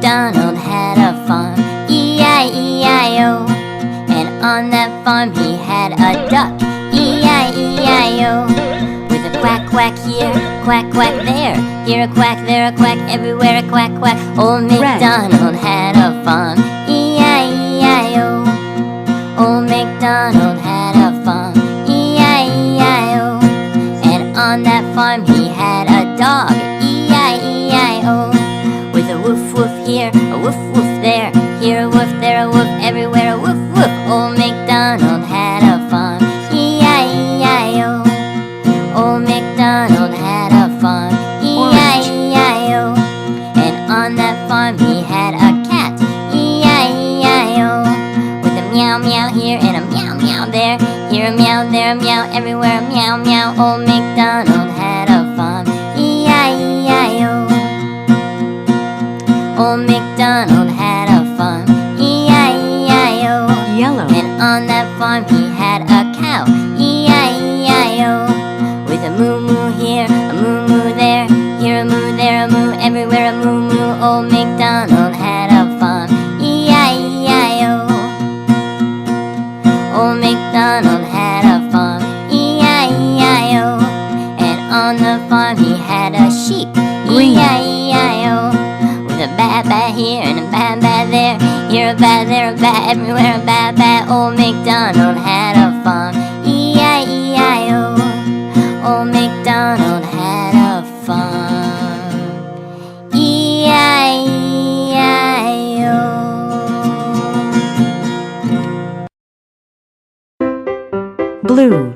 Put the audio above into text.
MacDonald had a farm, E-I-E-I-O. And on that farm he had a duck, E-I-E-I-O. With a quack, quack here, quack, quack there, here a quack, there a quack, everywhere a quack, quack. Old MacDonald had a farm, E-I-E-I-O. Old MacDonald had a farm, E-I-E-I-O. And on that farm he had a dog, E-I-E-I-O. With a woof woof here, a woof woof there, here a woof, there a woof, everywhere a woof woof. Old MacDonald had a farm, E-I-E-I-O. Old MacDonald had a farm, E-I-E-I-O. And on that farm he had a cat, E-I-E-I-O. With a meow meow here and a meow meow there, here a meow, there a meow, everywhere a meow meow. Old MacDonald had a farm, E-I-E-I-O. Old MacDonald had a farm, E-I-E-I-O. Yellow. And on that farm he had a cow, E-I-E-I-O. With a moo moo here, a moo moo there, here a moo, there a moo, everywhere a moo moo. Old MacDonald had a farm, E-I-E-I-O. Old MacDonald had a farm, E-I-E-I-O. And on the farm he had a sheep, E-I-E-I-O. With a ba-ba here and a ba-ba there, here a ba, there a ba, everywhere a ba-ba. Old MacDonald had a farm, E-I-E-I-O. Old MacDonald had a farm, E-I-E-I-O. Blue.